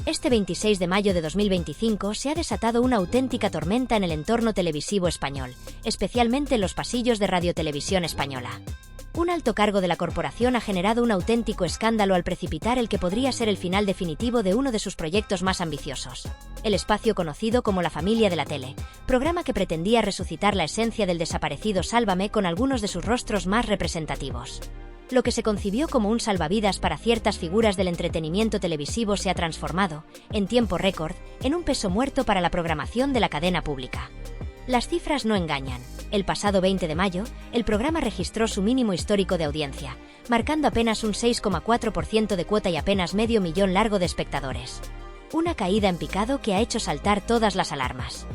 Este 26 de mayo de 2025 se ha desatado una auténtica tormenta en el entorno televisivo español, especialmente en los pasillos de Radiotelevisión Española. Un alto cargo de la corporación ha generado un auténtico escándalo al precipitar el que podría ser el final definitivo de uno de sus proyectos más ambiciosos, el espacio conocido como La Familia de la Tele, programa que pretendía resucitar la esencia del desaparecido Sálvame con algunos de sus rostros más representativos. Lo que se concibió como un salvavidas para ciertas figuras del entretenimiento televisivo se ha transformado, en tiempo récord, en un peso muerto para la programación de la cadena pública. Las cifras no engañan. El pasado 20 de mayo, el programa registró su mínimo histórico de audiencia, marcando apenas un 6,4% de cuota y apenas medio millón largo de espectadores. Una caída en picado que ha hecho saltar todas las alarmas.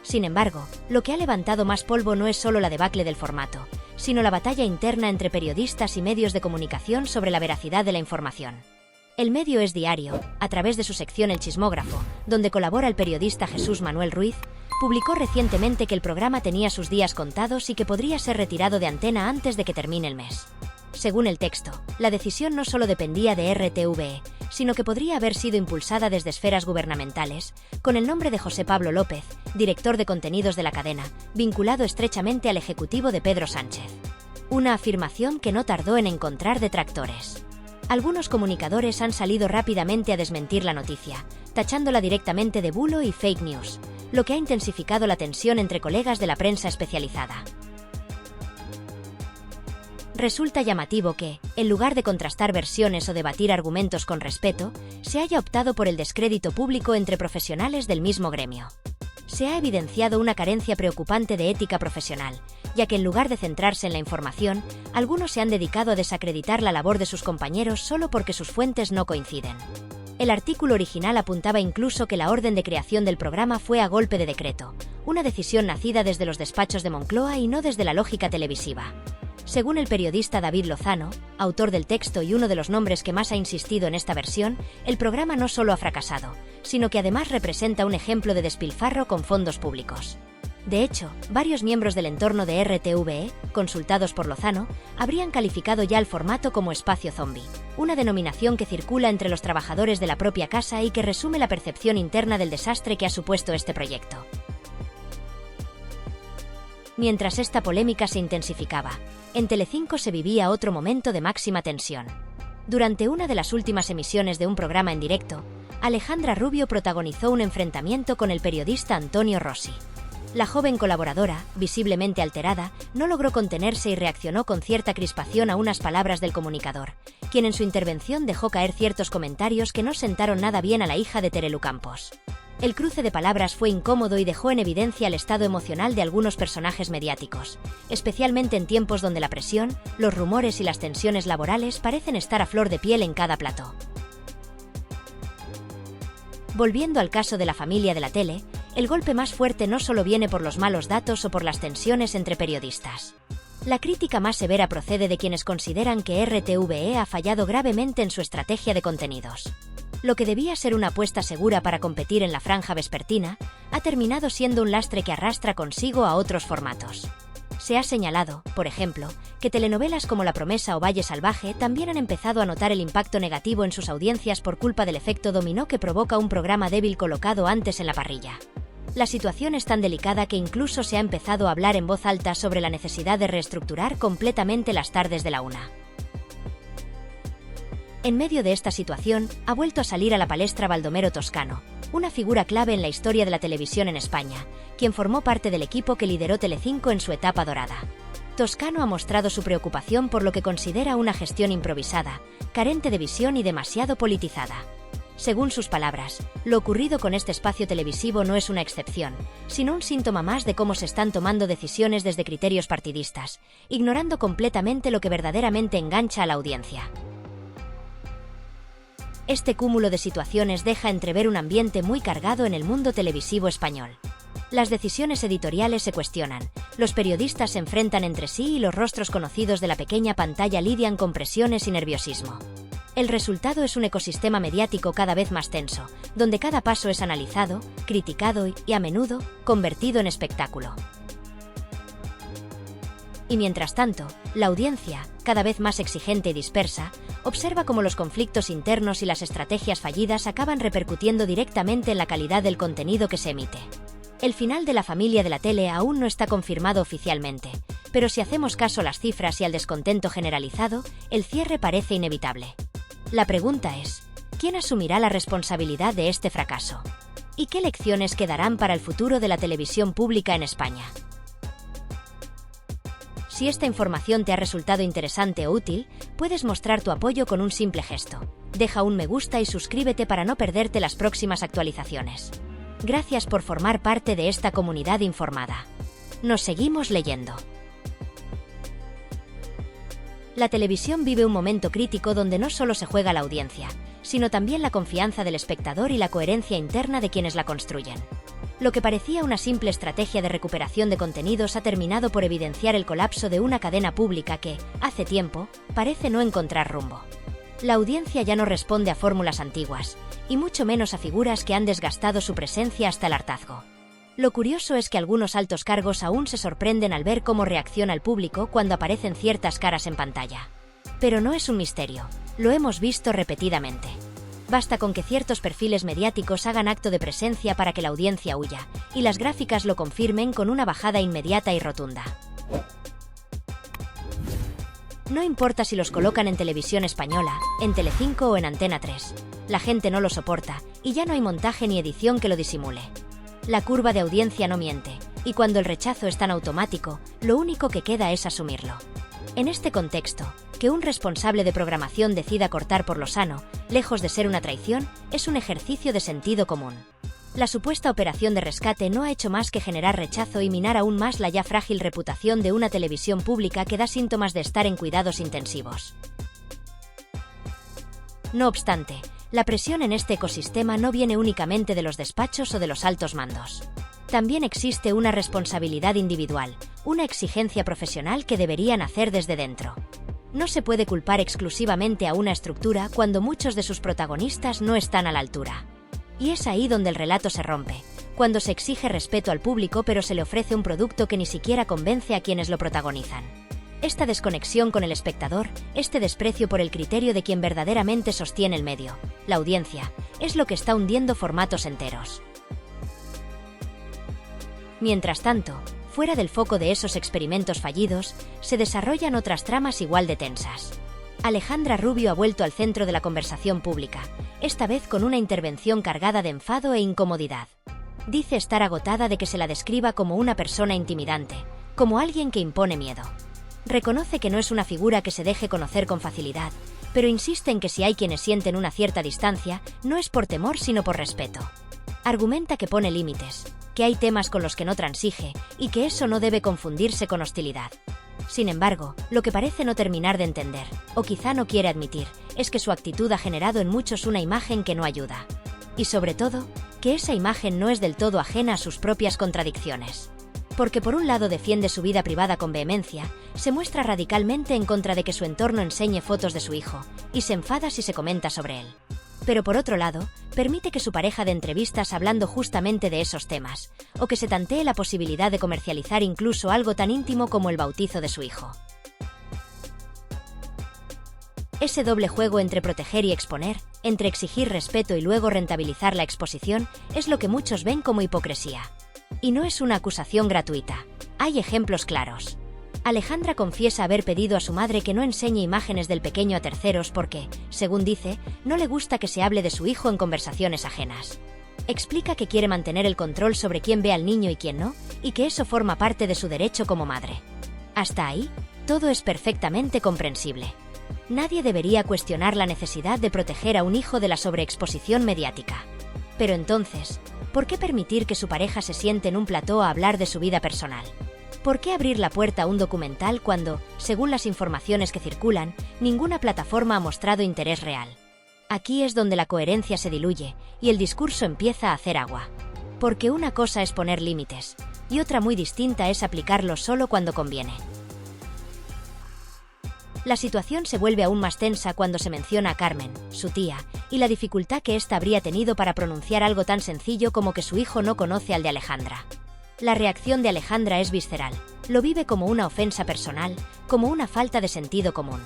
Sin embargo, lo que ha levantado más polvo no es solo la debacle del formato, sino la batalla interna entre periodistas y medios de comunicación sobre la veracidad de la información. El medio Es Diario, a través de su sección El Chismógrafo, donde colabora el periodista Jesús Manuel Ruiz, publicó recientemente que el programa tenía sus días contados y que podría ser retirado de antena antes de que termine el mes. Según el texto, la decisión no solo dependía de RTVE, sino que podría haber sido impulsada desde esferas gubernamentales, con el nombre de José Pablo López, director de contenidos de la cadena, vinculado estrechamente al ejecutivo de Pedro Sánchez. Una afirmación que no tardó en encontrar detractores. Algunos comunicadores han salido rápidamente a desmentir la noticia, tachándola directamente de bulo y fake news, lo que ha intensificado la tensión entre colegas de la prensa especializada. Resulta llamativo que, en lugar de contrastar versiones o debatir argumentos con respeto, se haya optado por el descrédito público entre profesionales del mismo gremio. Se ha evidenciado una carencia preocupante de ética profesional, ya que en lugar de centrarse en la información, algunos se han dedicado a desacreditar la labor de sus compañeros solo porque sus fuentes no coinciden. El artículo original apuntaba incluso que la orden de creación del programa fue a golpe de decreto, una decisión nacida desde los despachos de Moncloa y no desde la lógica televisiva. Según el periodista David Lozano, autor del texto y uno de los nombres que más ha insistido en esta versión, el programa no solo ha fracasado, sino que además representa un ejemplo de despilfarro con fondos públicos. De hecho, varios miembros del entorno de RTVE, consultados por Lozano, habrían calificado ya el formato como espacio zombie, una denominación que circula entre los trabajadores de la propia casa y que resume la percepción interna del desastre que ha supuesto este proyecto. Mientras esta polémica se intensificaba, en Telecinco se vivía otro momento de máxima tensión. Durante una de las últimas emisiones de un programa en directo, Alejandra Rubio protagonizó un enfrentamiento con el periodista Antonio Rossi. La joven colaboradora, visiblemente alterada, no logró contenerse y reaccionó con cierta crispación a unas palabras del comunicador, quien en su intervención dejó caer ciertos comentarios que no sentaron nada bien a la hija de Terelu Campos. El cruce de palabras fue incómodo y dejó en evidencia el estado emocional de algunos personajes mediáticos, especialmente en tiempos donde la presión, los rumores y las tensiones laborales parecen estar a flor de piel en cada plató. Volviendo al caso de La Familia de la Tele, el golpe más fuerte no solo viene por los malos datos o por las tensiones entre periodistas. La crítica más severa procede de quienes consideran que RTVE ha fallado gravemente en su estrategia de contenidos. Lo que debía ser una apuesta segura para competir en la franja vespertina, ha terminado siendo un lastre que arrastra consigo a otros formatos. Se ha señalado, por ejemplo, que telenovelas como La Promesa o Valle Salvaje también han empezado a notar el impacto negativo en sus audiencias por culpa del efecto dominó que provoca un programa débil colocado antes en la parrilla. La situación es tan delicada que incluso se ha empezado a hablar en voz alta sobre la necesidad de reestructurar completamente las tardes de la una. En medio de esta situación, ha vuelto a salir a la palestra Baldomero Toscano, una figura clave en la historia de la televisión en España, quien formó parte del equipo que lideró Telecinco en su etapa dorada. Toscano ha mostrado su preocupación por lo que considera una gestión improvisada, carente de visión y demasiado politizada. Según sus palabras, lo ocurrido con este espacio televisivo no es una excepción, sino un síntoma más de cómo se están tomando decisiones desde criterios partidistas, ignorando completamente lo que verdaderamente engancha a la audiencia. Este cúmulo de situaciones deja entrever un ambiente muy cargado en el mundo televisivo español. Las decisiones editoriales se cuestionan, los periodistas se enfrentan entre sí y los rostros conocidos de la pequeña pantalla lidian con presiones y nerviosismo. El resultado es un ecosistema mediático cada vez más tenso, donde cada paso es analizado, criticado y, a menudo, convertido en espectáculo. Y mientras tanto, la audiencia, cada vez más exigente y dispersa, observa cómo los conflictos internos y las estrategias fallidas acaban repercutiendo directamente en la calidad del contenido que se emite. El final de La familia de la tele aún no está confirmado oficialmente, pero si hacemos caso a las cifras y al descontento generalizado, el cierre parece inevitable. La pregunta es, ¿quién asumirá la responsabilidad de este fracaso? ¿Y qué lecciones quedarán para el futuro de la televisión pública en España? Si esta información te ha resultado interesante o útil, puedes mostrar tu apoyo con un simple gesto. Deja un me gusta y suscríbete para no perderte las próximas actualizaciones. Gracias por formar parte de esta comunidad informada. Nos seguimos leyendo. La televisión vive un momento crítico donde no solo se juega la audiencia, sino también la confianza del espectador y la coherencia interna de quienes la construyen. Lo que parecía una simple estrategia de recuperación de contenidos ha terminado por evidenciar el colapso de una cadena pública que, hace tiempo, parece no encontrar rumbo. La audiencia ya no responde a fórmulas antiguas, y mucho menos a figuras que han desgastado su presencia hasta el hartazgo. Lo curioso es que algunos altos cargos aún se sorprenden al ver cómo reacciona el público cuando aparecen ciertas caras en pantalla. Pero no es un misterio, lo hemos visto repetidamente. Basta con que ciertos perfiles mediáticos hagan acto de presencia para que la audiencia huya, y las gráficas lo confirmen con una bajada inmediata y rotunda. No importa si los colocan en Televisión Española, en Telecinco o en Antena 3. La gente no lo soporta, y ya no hay montaje ni edición que lo disimule. La curva de audiencia no miente, y cuando el rechazo es tan automático, lo único que queda es asumirlo. En este contexto, que un responsable de programación decida cortar por lo sano, lejos de ser una traición, es un ejercicio de sentido común. La supuesta operación de rescate no ha hecho más que generar rechazo y minar aún más la ya frágil reputación de una televisión pública que da síntomas de estar en cuidados intensivos. No obstante, la presión en este ecosistema no viene únicamente de los despachos o de los altos mandos. También existe una responsabilidad individual, una exigencia profesional que deberían hacer desde dentro. No se puede culpar exclusivamente a una estructura cuando muchos de sus protagonistas no están a la altura. Y es ahí donde el relato se rompe, cuando se exige respeto al público pero se le ofrece un producto que ni siquiera convence a quienes lo protagonizan. Esta desconexión con el espectador, este desprecio por el criterio de quien verdaderamente sostiene el medio, la audiencia, es lo que está hundiendo formatos enteros. Mientras tanto, fuera del foco de esos experimentos fallidos, se desarrollan otras tramas igual de tensas. Alejandra Rubio ha vuelto al centro de la conversación pública, esta vez con una intervención cargada de enfado e incomodidad. Dice estar agotada de que se la describa como una persona intimidante, como alguien que impone miedo. Reconoce que no es una figura que se deje conocer con facilidad, pero insiste en que si hay quienes sienten una cierta distancia, no es por temor sino por respeto. Argumenta que pone límites, que hay temas con los que no transige y que eso no debe confundirse con hostilidad. Sin embargo, lo que parece no terminar de entender, o quizá no quiere admitir, es que su actitud ha generado en muchos una imagen que no ayuda. Y sobre todo, que esa imagen no es del todo ajena a sus propias contradicciones. Porque por un lado defiende su vida privada con vehemencia, se muestra radicalmente en contra de que su entorno enseñe fotos de su hijo, y se enfada si se comenta sobre él. Pero por otro lado, permite que su pareja dé entrevistas hablando justamente de esos temas, o que se tantee la posibilidad de comercializar incluso algo tan íntimo como el bautizo de su hijo. Ese doble juego entre proteger y exponer, entre exigir respeto y luego rentabilizar la exposición, es lo que muchos ven como hipocresía. Y no es una acusación gratuita. Hay ejemplos claros. Alejandra confiesa haber pedido a su madre que no enseñe imágenes del pequeño a terceros porque, según dice, no le gusta que se hable de su hijo en conversaciones ajenas. Explica que quiere mantener el control sobre quién ve al niño y quién no, y que eso forma parte de su derecho como madre. Hasta ahí, todo es perfectamente comprensible. Nadie debería cuestionar la necesidad de proteger a un hijo de la sobreexposición mediática. Pero entonces, ¿por qué permitir que su pareja se siente en un plató a hablar de su vida personal? ¿Por qué abrir la puerta a un documental cuando, según las informaciones que circulan, ninguna plataforma ha mostrado interés real? Aquí es donde la coherencia se diluye y el discurso empieza a hacer agua. Porque una cosa es poner límites, y otra muy distinta es aplicarlos solo cuando conviene. La situación se vuelve aún más tensa cuando se menciona a Carmen, su tía, y la dificultad que ésta habría tenido para pronunciar algo tan sencillo como que su hijo no conoce al de Alejandra. La reacción de Alejandra es visceral. Lo vive como una ofensa personal, como una falta de sentido común.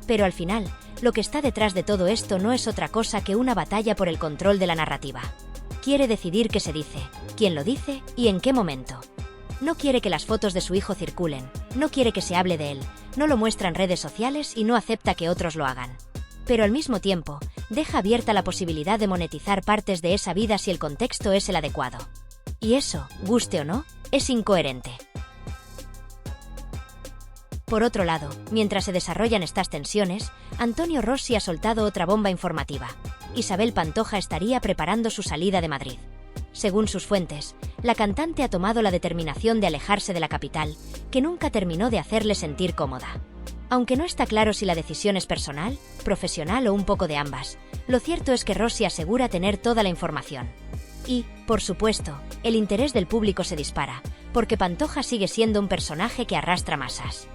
Pero al final, lo que está detrás de todo esto no es otra cosa que una batalla por el control de la narrativa. Quiere decidir qué se dice, quién lo dice y en qué momento. No quiere que las fotos de su hijo circulen, no quiere que se hable de él, no lo muestra en redes sociales y no acepta que otros lo hagan. Pero al mismo tiempo, deja abierta la posibilidad de monetizar partes de esa vida si el contexto es el adecuado. Y eso, guste o no, es incoherente. Por otro lado, mientras se desarrollan estas tensiones, Antonio Rossi ha soltado otra bomba informativa. Isabel Pantoja estaría preparando su salida de Madrid. Según sus fuentes, la cantante ha tomado la determinación de alejarse de la capital, que nunca terminó de hacerle sentir cómoda. Aunque no está claro si la decisión es personal, profesional o un poco de ambas, lo cierto es que Rossi asegura tener toda la información. Y, por supuesto, el interés del público se dispara, porque Pantoja sigue siendo un personaje que arrastra masas.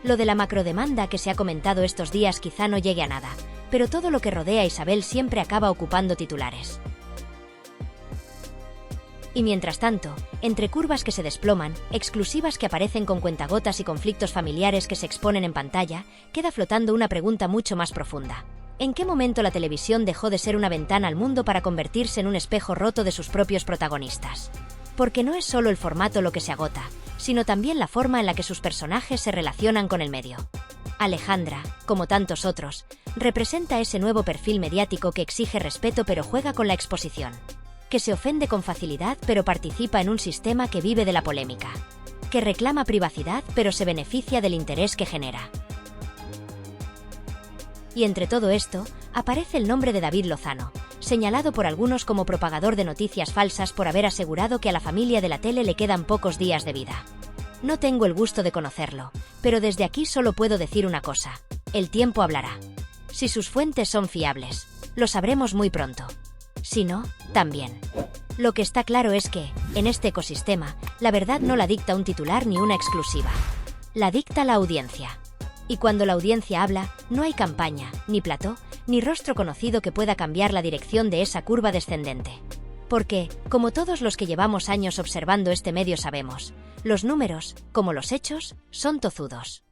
Lo de la macrodemanda que se ha comentado estos días quizá no llegue a nada, pero todo lo que rodea a Isabel siempre acaba ocupando titulares. Y mientras tanto, entre curvas que se desploman, exclusivas que aparecen con cuentagotas y conflictos familiares que se exponen en pantalla, queda flotando una pregunta mucho más profunda. ¿En qué momento la televisión dejó de ser una ventana al mundo para convertirse en un espejo roto de sus propios protagonistas? Porque no es solo el formato lo que se agota, sino también la forma en la que sus personajes se relacionan con el medio. Alejandra, como tantos otros, representa ese nuevo perfil mediático que exige respeto pero juega con la exposición. Que se ofende con facilidad pero participa en un sistema que vive de la polémica. Que reclama privacidad pero se beneficia del interés que genera. Y entre todo esto, aparece el nombre de David Lozano, señalado por algunos como propagador de noticias falsas por haber asegurado que a la familia de la tele le quedan pocos días de vida. No tengo el gusto de conocerlo, pero desde aquí solo puedo decir una cosa: el tiempo hablará. Si sus fuentes son fiables, lo sabremos muy pronto. Si no, también. Lo que está claro es que, en este ecosistema, la verdad no la dicta un titular ni una exclusiva. La dicta la audiencia. Y cuando la audiencia habla, no hay campaña, ni plató, ni rostro conocido que pueda cambiar la dirección de esa curva descendente. Porque, como todos los que llevamos años observando este medio sabemos, los números, como los hechos, son tozudos.